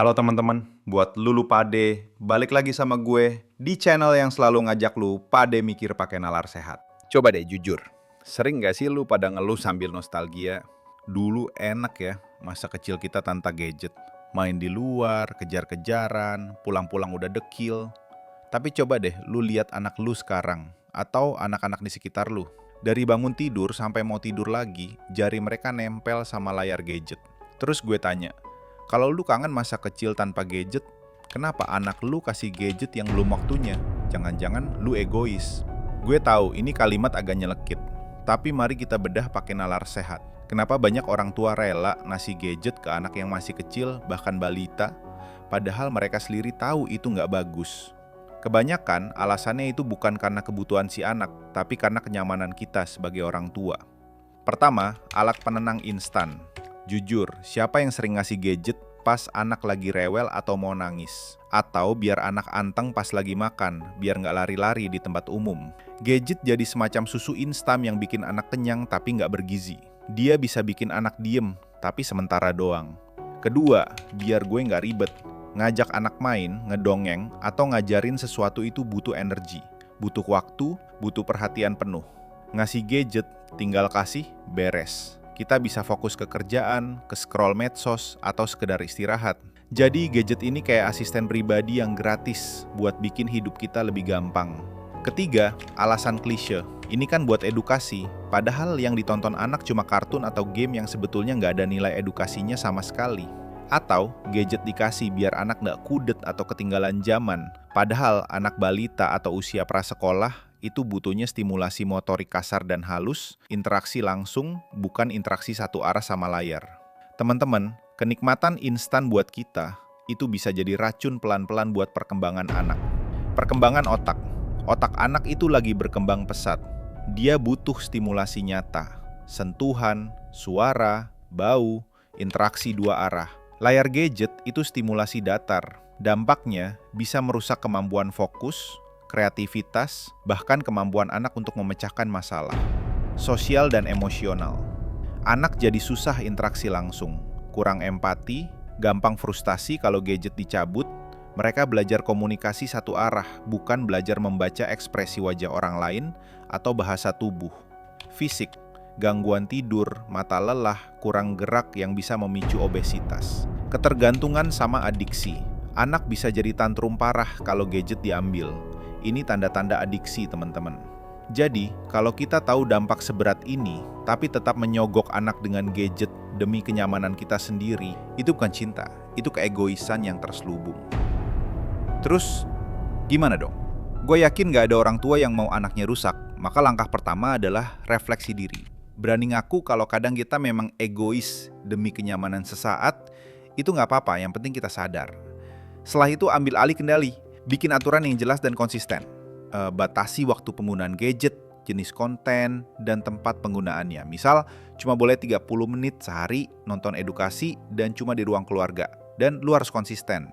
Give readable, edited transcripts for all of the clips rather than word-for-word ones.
Halo teman-teman, buat lu pade, balik lagi sama gue di channel yang selalu ngajak lu pade mikir pakai nalar sehat. Coba deh jujur, sering gak sih lu pada ngeluh sambil nostalgia? Dulu enak ya, masa kecil kita tanpa gadget. Main di luar, kejar-kejaran, pulang-pulang udah dekil. Tapi coba deh lu lihat anak lu sekarang, atau anak-anak di sekitar lu. Dari bangun tidur sampai mau tidur lagi, jari mereka nempel sama layar gadget. Terus gue tanya, kalau lu kangen masa kecil tanpa gadget, kenapa anak lu kasih gadget yang belum waktunya? Jangan-jangan lu egois. Gue tahu ini kalimat agak nyelekit, tapi mari kita bedah pakai nalar sehat. Kenapa banyak orang tua rela ngasih gadget ke anak yang masih kecil, bahkan balita, padahal mereka sendiri tahu itu nggak bagus? Kebanyakan alasannya itu bukan karena kebutuhan si anak, tapi karena kenyamanan kita sebagai orang tua. Pertama, alat penenang instan. Jujur, siapa yang sering ngasih gadget pas anak lagi rewel atau mau nangis? Atau biar anak anteng pas lagi makan, biar nggak lari-lari di tempat umum. Gadget jadi semacam susu instan yang bikin anak kenyang tapi nggak bergizi. Dia bisa bikin anak diem, tapi sementara doang. Kedua, biar gue nggak ribet. Ngajak anak main, ngedongeng, atau ngajarin sesuatu itu butuh energi, butuh waktu, butuh perhatian penuh. Ngasih gadget, tinggal kasih, beres. Kita bisa fokus ke kerjaan, ke scroll medsos, atau sekedar istirahat. Jadi gadget ini kayak asisten pribadi yang gratis buat bikin hidup kita lebih gampang. Ketiga, alasan klise. Ini kan buat edukasi, padahal yang ditonton anak cuma kartun atau game yang sebetulnya nggak ada nilai edukasinya sama sekali. Atau gadget dikasih biar anak nggak kudet atau ketinggalan zaman, padahal anak balita atau usia prasekolah itu butuhnya stimulasi motorik kasar dan halus, interaksi langsung, bukan interaksi satu arah sama layar. Teman-teman, kenikmatan instan buat kita, itu bisa jadi racun pelan-pelan buat perkembangan anak. Perkembangan otak. Otak anak itu lagi berkembang pesat. Dia butuh stimulasi nyata, sentuhan, suara, bau, interaksi dua arah. Layar gadget itu stimulasi datar. Dampaknya bisa merusak kemampuan fokus, kreativitas, bahkan kemampuan anak untuk memecahkan masalah, sosial dan emosional. Anak jadi susah interaksi langsung, kurang empati, gampang frustasi kalau gadget dicabut. Mereka belajar komunikasi satu arah, bukan belajar membaca ekspresi wajah orang lain atau bahasa tubuh. Fisik, gangguan tidur, mata lelah, kurang gerak yang bisa memicu obesitas. Ketergantungan sama adiksi. Anak bisa jadi tantrum parah kalau gadget diambil. Ini tanda-tanda adiksi, teman-teman. Jadi, kalau kita tahu dampak seberat ini, tapi tetap menyogok anak dengan gadget demi kenyamanan kita sendiri, itu bukan cinta, itu keegoisan yang terselubung. Terus, gimana dong? Gue yakin gak ada orang tua yang mau anaknya rusak, maka langkah pertama adalah refleksi diri. Berani ngaku kalau kadang kita memang egois demi kenyamanan sesaat, itu gak apa-apa, yang penting kita sadar. Setelah itu ambil alih kendali. Bikin aturan yang jelas dan konsisten. Batasi waktu penggunaan gadget, jenis konten, dan tempat penggunaannya. Misal, cuma boleh 30 menit sehari nonton edukasi dan cuma di ruang keluarga. Dan lu harus konsisten.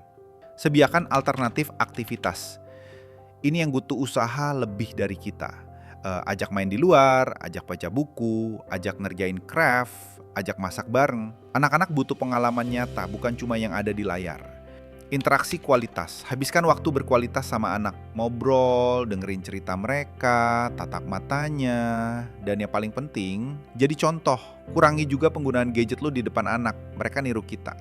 Sediakan alternatif aktivitas. Ini yang butuh usaha lebih dari kita. Ajak main di luar, ajak baca buku, ajak ngerjain craft, ajak masak bareng. Anak-anak butuh pengalaman nyata, bukan cuma yang ada di layar. Interaksi kualitas, habiskan waktu berkualitas sama anak, ngobrol, dengerin cerita mereka, tatap matanya, dan yang paling penting, jadi contoh, kurangi juga penggunaan gadget lu di depan anak, mereka niru kita.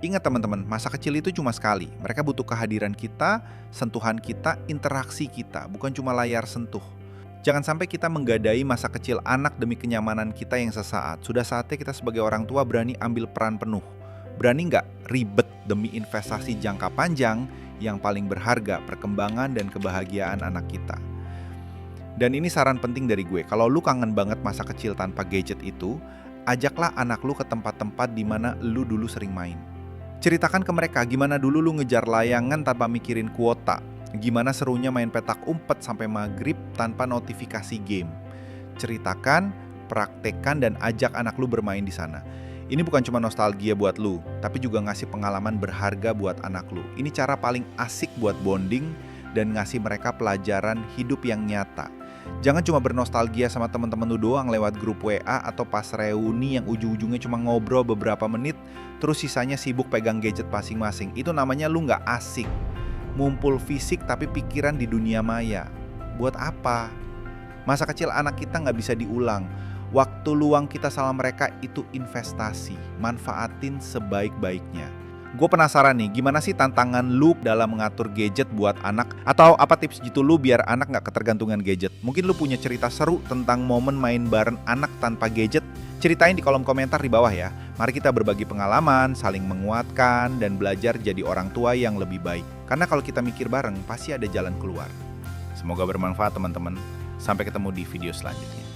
Ingat teman-teman, masa kecil itu cuma sekali, mereka butuh kehadiran kita, sentuhan kita, interaksi kita, bukan cuma layar sentuh. Jangan sampai kita menggadai masa kecil anak demi kenyamanan kita yang sesaat, sudah saatnya kita sebagai orang tua berani ambil peran penuh. Berani nggak ribet demi investasi jangka panjang yang paling berharga, perkembangan dan kebahagiaan anak kita. Dan ini saran penting dari gue, kalau lu kangen banget masa kecil tanpa gadget itu, ajaklah anak lu ke tempat-tempat di mana lu dulu sering main. Ceritakan ke mereka gimana dulu lu ngejar layangan tanpa mikirin kuota, gimana serunya main petak umpet sampai maghrib tanpa notifikasi game. Ceritakan, praktekkan dan ajak anak lu bermain di sana. Ini bukan cuma nostalgia buat lu, tapi juga ngasih pengalaman berharga buat anak lu. Ini cara paling asik buat bonding dan ngasih mereka pelajaran hidup yang nyata. Jangan cuma bernostalgia sama teman-teman lu doang lewat grup WA atau pas reuni yang ujung-ujungnya cuma ngobrol beberapa menit, terus sisanya sibuk pegang gadget masing-masing. Itu namanya lu nggak asik. Ngumpul fisik tapi pikiran di dunia maya. Buat apa? Masa kecil anak kita nggak bisa diulang. Waktu luang kita sama mereka itu investasi. Manfaatin sebaik-baiknya. Gue penasaran nih, gimana sih tantangan lu dalam mengatur gadget buat anak? Atau apa tips gitu lu biar anak gak ketergantungan gadget? Mungkin lu punya cerita seru tentang momen main bareng anak tanpa gadget? Ceritain di kolom komentar di bawah ya. Mari kita berbagi pengalaman, saling menguatkan, dan belajar jadi orang tua yang lebih baik. Karena kalau kita mikir bareng, pasti ada jalan keluar. Semoga bermanfaat teman-teman. Sampai ketemu di video selanjutnya.